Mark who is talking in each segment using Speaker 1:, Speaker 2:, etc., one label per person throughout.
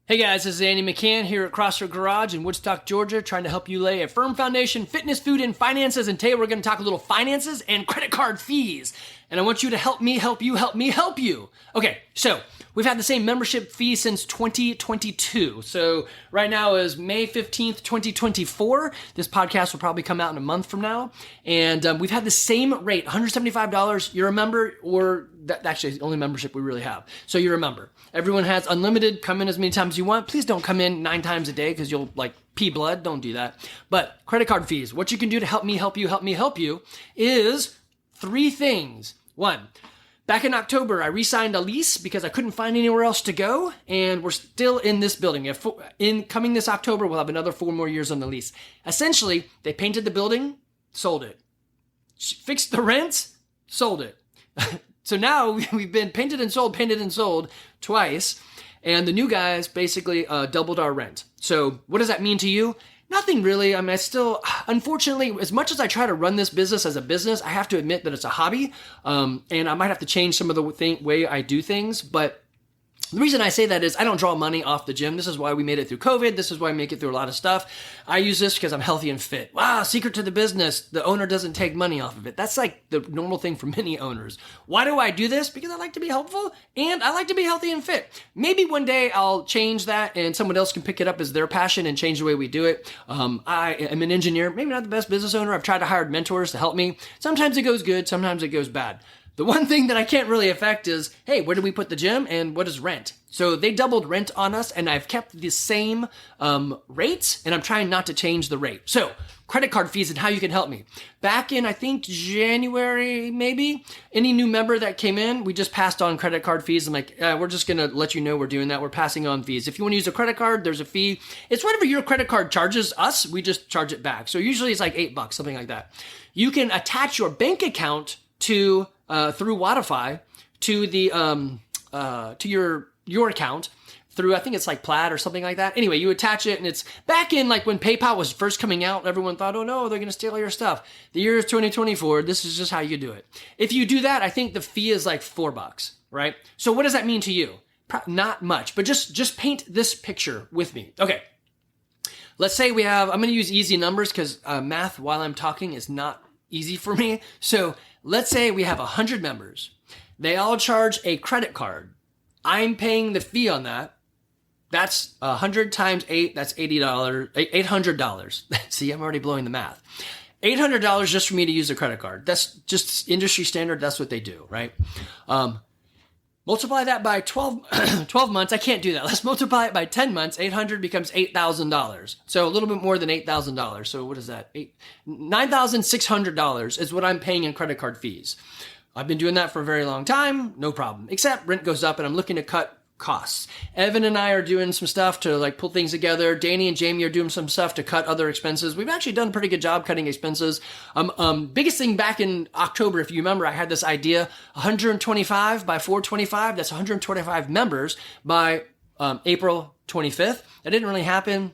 Speaker 1: Hey guys, this is Andy McCann here at CrossFit Garage in Woodstock, Georgia, trying to help you lay a firm foundation, fitness, food, and finances. And today we're going to talk a little finances and credit card fees. And I want you to help me help you, help me help you. Okay, so we've had the same membership fee since 2022. So right now is May 15th, 2024. This podcast will probably come out in a month from now. And we've had the same rate, $175. You're a member, or that actually is the only membership we really have. So you're a member. Everyone has unlimited. Come in as many times as you want. Please don't come in 9 times a day because you'll pee blood. Don't do that. But credit card fees, what you can do to help me help you, help me help you is 3 things. 1, back in October, I re-signed a lease because I couldn't find anywhere else to go, and we're still in this building. Coming this October, we'll have another 4 more years on the lease. Essentially, they painted the building, sold it. Fixed the rents, sold it. So now we've been painted and sold twice, and the new guys basically doubled our rent. So what does that mean to you? Nothing really. I mean, unfortunately, as much as I try to run this business as a business, I have to admit that it's a hobby, and I might have to change some of the way I do things, but the reason I say that is I don't draw money off the gym. This is why we made it through COVID. This is why I make it through a lot of stuff. I use this because I'm healthy and fit. Wow, secret to the business. The owner doesn't take money off of it. That's like the normal thing for many owners. Why do I do this? Because I like to be helpful and I like to be healthy and fit. Maybe one day I'll change that and someone else can pick it up as their passion and change the way we do it. I am an engineer, maybe not the best business owner. I've tried to hire mentors to help me. Sometimes it goes good. Sometimes it goes bad. The one thing that I can't really affect is, hey, where do we put the gym and what is rent? So they doubled rent on us and I've kept the same rates and I'm trying not to change the rate. So credit card fees and how you can help me. Back in, I think, January, maybe, any new member that came in, we just passed on credit card fees. I'm like, we're just going to let you know we're doing that. We're passing on fees. If you want to use a credit card, there's a fee. It's whatever your credit card charges us, we just charge it back. So usually it's like $8, something like that. You can attach your bank account to through Wodify to the to your account through, I think it's like Plaid or something like that. Anyway, you attach it, and it's back in like when PayPal was first coming out. Everyone thought, oh no, they're going to steal your stuff. The year is 2024. This is just how you do it. If you do that, I think the fee is like $4, right? So what does that mean to you? Not much, but just paint this picture with me. Okay. Let's say I'm going to use easy numbers because math while I'm talking is not easy for me. So let's say we have 100 members. They all charge a credit card. I'm paying the fee on that. That's 100 times 8. That's $80, $800. See, I'm already blowing the math. $800 just for me to use a credit card. That's just industry standard. That's what they do, right? Multiply that by 12 months. I can't do that. Let's multiply it by 10 months. 800 becomes $8,000. So a little bit more than $8,000. So what is that? $9,600 is what I'm paying in credit card fees. I've been doing that for a very long time. No problem. Except rent goes up and I'm looking to cut costs. Evan and I are doing some stuff to like pull things together. Danny and Jamie are doing some stuff to cut other expenses. We've actually done a pretty good job cutting expenses. Biggest thing back in October, if you remember, I had this idea, 125 by 425. That's 125 members by April 25th. That didn't really happen.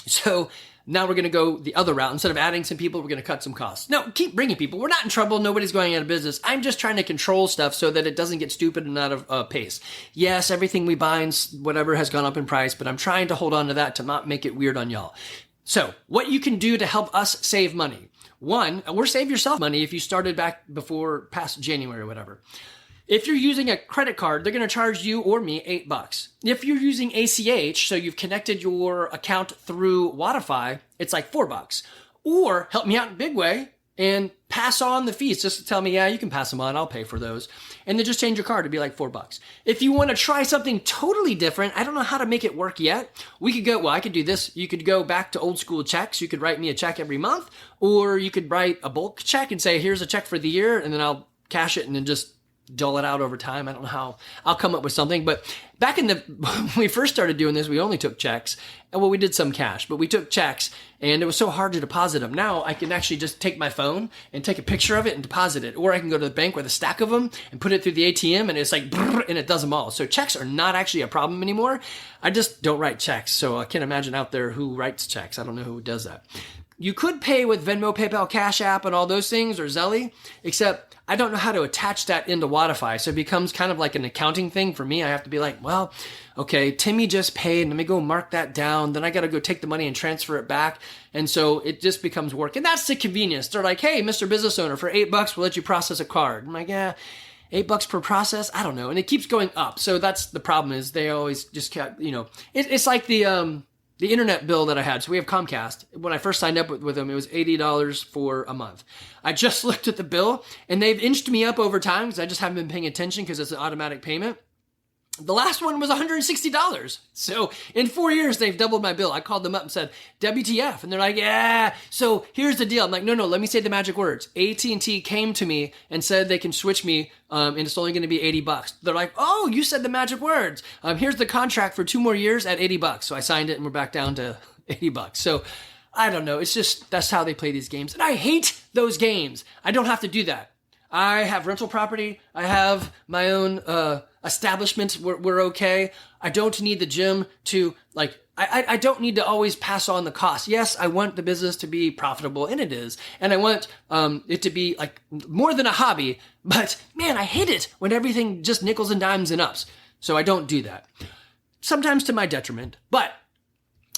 Speaker 1: So now we're going to go the other route. Instead of adding some people, we're going to cut some costs. No, keep bringing people. We're not in trouble. Nobody's going out of business. I'm just trying to control stuff so that it doesn't get stupid and out of pace. Yes, everything we buy and whatever has gone up in price, but I'm trying to hold on to that to not make it weird on y'all. So what you can do to help us save money. 1, or save yourself money if you started back before past January or whatever. If you're using a credit card, they're going to charge you or me $8. If you're using ACH, so you've connected your account through Wodify, it's like $4. Or help me out in a big way and pass on the fees. Just to tell me, yeah, you can pass them on. I'll pay for those. And then just change your card to be like $4. If you want to try something totally different, I don't know how to make it work yet. I could do this. You could go back to old school checks. You could write me a check every month, or you could write a bulk check and say, here's a check for the year. And then I'll cash it and then just dull it out over time. I don't know how. I'll come up with something. But back when we first started doing this, we only took checks. And we did some cash, but we took checks and it was so hard to deposit them. Now I can actually just take my phone and take a picture of it and deposit it. Or I can go to the bank with a stack of them and put it through the ATM and it's like, brrr, and it does them all. So checks are not actually a problem anymore. I just don't write checks. So I can't imagine out there who writes checks. I don't know who does that. you could pay with Venmo, PayPal, Cash App, and all those things, or Zelly, except I don't know how to attach that into Wodify. So it becomes kind of like an accounting thing for me. I have to be like, well, okay, Timmy just paid. Let me go mark that down. Then I got to go take the money and transfer it back. And so it just becomes work. And that's the convenience. They're like, hey, Mr. Business Owner, for $8, we'll let you process a card. I'm like, yeah, $8 per process? I don't know. And it keeps going up. So that's the problem, is they always just kept, it's like the internet bill that I had. So we have Comcast. When I first signed up with them, it was $80 for a month. I just looked at the bill, and they've inched me up over time because I just haven't been paying attention because it's an automatic payment. The last one was $160. So in 4 years, they've doubled my bill. I called them up and said, WTF? And they're like, yeah. So here's the deal. I'm like, no, let me say the magic words. AT&T came to me and said they can switch me, and it's only going to be $80. They're like, oh, you said the magic words. Here's the contract for 2 more years at $80. So I signed it, and we're back down to $80. So I don't know. It's just, that's how they play these games. And I hate those games. I don't have to do that. I have rental property. I have my own establishment. We're okay. I don't need the gym to I don't need to always pass on the cost. Yes, I want the business to be profitable, and it is. And I want it to be like more than a hobby. But man, I hate it when everything just nickels and dimes and ups. So I don't do that. Sometimes to my detriment. But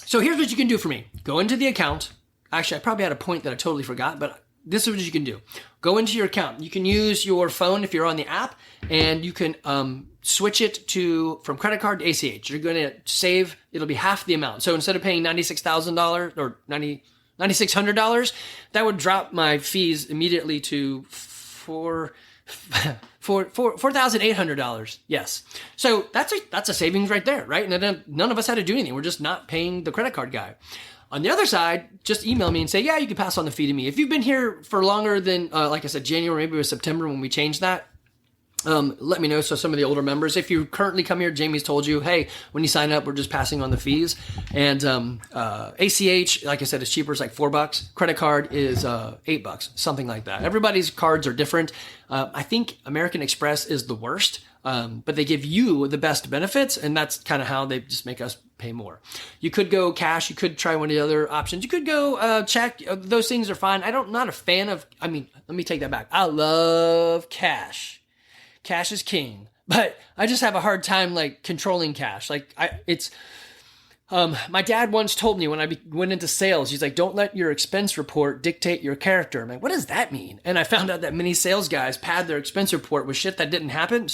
Speaker 1: so here's what you can do for me. Go into the account. Actually, I probably had a point that I totally forgot, but this is what you can do. Go into your account. You can use your phone if you're on the app, and you can switch it from credit card to ACH. You're going to save, it'll be half the amount. So instead of paying $96,000 or $9,600, that would drop my fees immediately to $4,800. Yes. So that's a savings right there, right? And then none of us had to do anything. We're just not paying the credit card guy. On the other side, just email me and say, yeah, you can pass on the fee to me. If you've been here for longer than, like I said, January, maybe it was September when we changed that, let me know. So some of the older members, if you currently come here, Jamie's told you, hey, when you sign up, we're just passing on the fees. And ACH, like I said, is cheaper. It's like $4. Credit card is $8, something like that. Everybody's cards are different. I think American Express is the worst. But they give you the best benefits, and that's kind of how they just make us pay more. You could go cash. You could try one of the other options. You could go check. Those things are fine. Not a fan of, let me take that back. I love cash. Cash is king, but I just have a hard time controlling cash. My dad once told me when I went into sales, he's like, don't let your expense report dictate your character. I'm like, what does that mean? And I found out that many sales guys pad their expense report with stuff that didn't happen.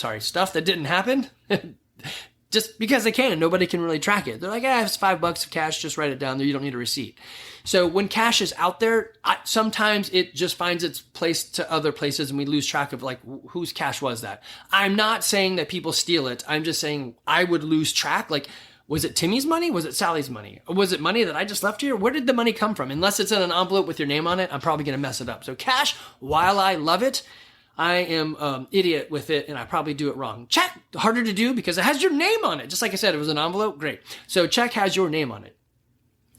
Speaker 1: Just because they can. Nobody can really track it. They're like, it's $5 of cash. Just write it down there. You don't need a receipt. So when cash is out there, sometimes it just finds its place to other places, and we lose track of whose cash was that. I'm not saying that people steal it. I'm just saying I would lose track. Was it Timmy's money? Was it Sally's money? Or was it money that I just left here? Where did the money come from? Unless it's in an envelope with your name on it, I'm probably going to mess it up. So cash, while I love it, I am idiot with it, and I probably do it wrong. Check, harder to do because it has your name on it. Just like I said, it was an envelope. Great. So check has your name on it.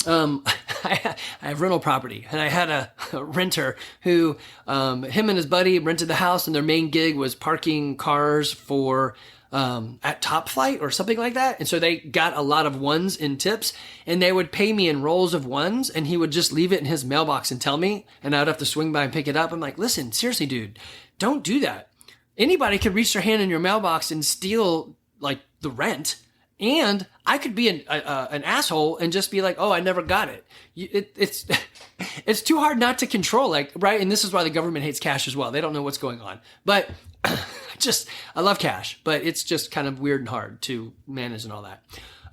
Speaker 1: I have rental property, and I had a renter who, him and his buddy rented the house, and their main gig was parking cars for at Top Flight or something like that. And so they got a lot of ones in tips, and they would pay me in rolls of ones, and he would just leave it in his mailbox and tell me, and I'd have to swing by and pick it up. I'm like, listen, seriously, dude, don't do that. Anybody could reach their hand in your mailbox and steal the rent. And I could be an asshole and just be like, oh, I never got it. It's too hard not to control, right? And this is why the government hates cash as well. They don't know what's going on. But I love cash, but it's just kind of weird and hard to manage and all that.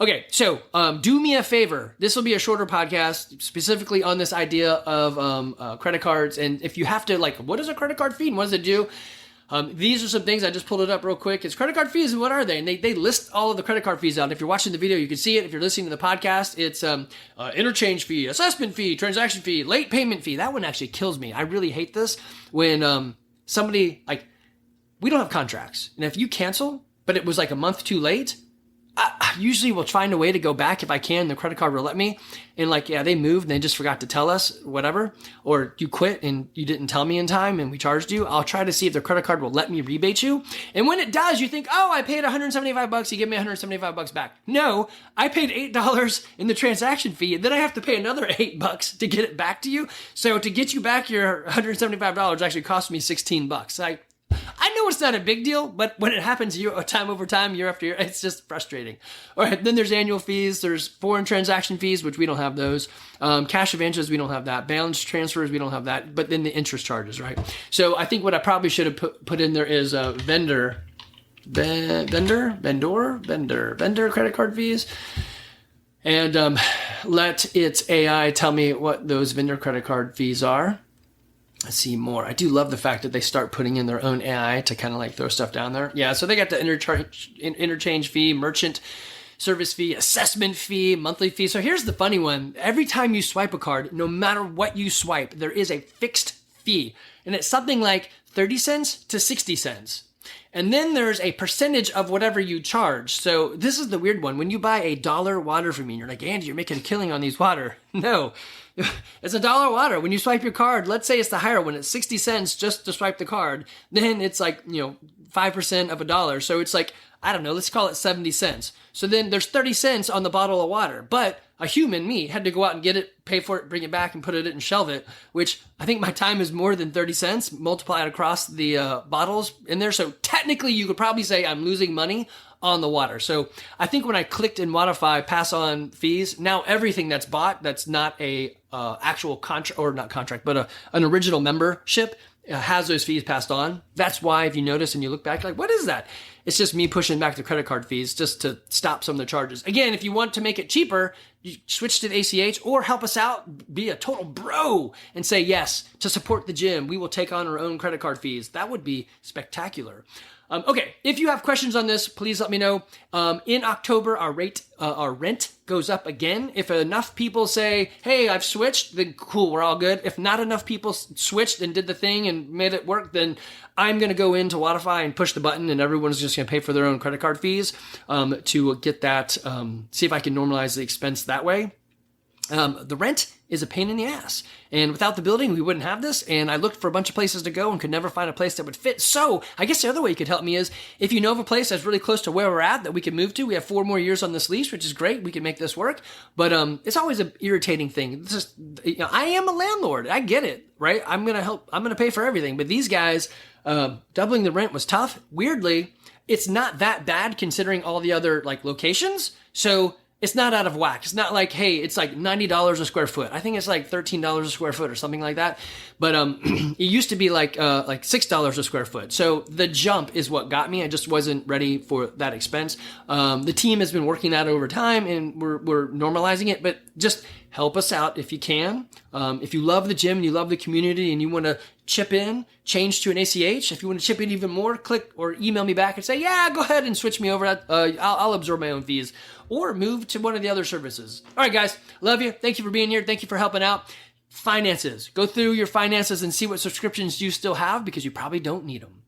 Speaker 1: Okay, so do me a favor. This will be a shorter podcast specifically on this idea of credit cards. And if you have to, what is a credit card fee and what does it do? These are some things. I just pulled it up real quick. It's credit card fees, and what are they? And they list all of the credit card fees out. And if you're watching the video, you can see it. If you're listening to the podcast, it's interchange fee, assessment fee, transaction fee, late payment fee. That one actually kills me. I really hate this when somebody, we don't have contracts. And if you cancel, but it was a month too late, usually will find a way to go back if I can. The credit card will let me. And like, yeah, they moved and they just forgot to tell us, whatever. Or you quit and you didn't tell me in time and we charged you. I'll try to see if the credit card will let me rebate you. And when it does, you think, oh, I paid $175. You give me $175 back. No, I paid $8 in the transaction fee. And then I have to pay another $8 to get it back to you. So to get you back your $175 actually cost me $16. I know it's not a big deal, but when it happens time over time, year after year, it's just frustrating. All right, then there's annual fees. There's foreign transaction fees, which we don't have those. Cash advances, we don't have that. Balance transfers, we don't have that. But then the interest charges, right? So I think what I probably should have put in there is vendor credit card fees. And let its AI tell me what those vendor credit card fees are. Let's see more. I do love the fact that they start putting in their own AI to kind of like throw stuff down there. Yeah, so they got the interchange fee, merchant service fee, assessment fee, monthly fee. So here's the funny one. Every time you swipe a card, no matter what you swipe, there is a fixed fee. And it's something like 30 cents to 60 cents. And then there's a percentage of whatever you charge. So this is the weird one. When you buy $1 water from me, and you're like, Andy, you're making a killing on these water. No, it's $1 water. When you swipe your card, let's say it's the higher one. It's 60 cents just to swipe the card. Then it's like, 5% of $1. So it's like, I don't know, let's call it 70 cents. So then there's 30 cents on the bottle of water. But a human, me, had to go out and get it, pay for it, bring it back and put it in and shelve it, which I think my time is more than 30 cents multiplied across the bottles in there. So technically you could probably say I'm losing money on the water. So I think when I clicked in modify pass on fees, now everything that's bought that's not a actual contract, or not contract, but an original membership has those fees passed on. That's why if you notice and you look back, like, what is that? It's just me pushing back the credit card fees just to stop some of the charges. Again, if you want to make it cheaper, you switch to the ACH or help us out, be a total bro and say, yes, to support the gym, we will take on our own credit card fees. That would be spectacular. Okay, if you have questions on this, please let me know. In October, our rent goes up again. If enough people say, hey, I've switched, then cool, we're all good. If not enough people switched and did the thing and made it work, then I'm going to go into Wodify and push the button and everyone's just going to pay for their own credit card fees to get that, see if I can normalize the expense that way. The rent is a pain in the ass. And without the building, we wouldn't have this. And I looked for a bunch of places to go and could never find a place that would fit. So I guess the other way you could help me is if you know of a place that's really close to where we're at that we can move to. We have 4 more years on this lease, which is great. We can make this work. But it's always an irritating thing. This is, I am a landlord. I get it, right? I'm going to help. I'm going to pay for everything. But these guys, doubling the rent was tough. Weirdly, it's not that bad considering all the other like locations. So it's not out of whack. It's not like, hey, it's like $90 a square foot. I think it's like $13 a square foot or something like that. But it used to be like $6 a square foot. So the jump is what got me. I just wasn't ready for that expense. The team has been working that over time and we're normalizing it, but just help us out if you can. If you love the gym and you love the community and you want to chip in, change to an ACH. If you want to chip in even more, click or email me back and say, yeah, go ahead and switch me over. I'll absorb my own fees or move to one of the other services. All right, guys, love you. Thank you for being here. Thank you for helping out. Finances. Go through your finances and see what subscriptions you still have because you probably don't need them.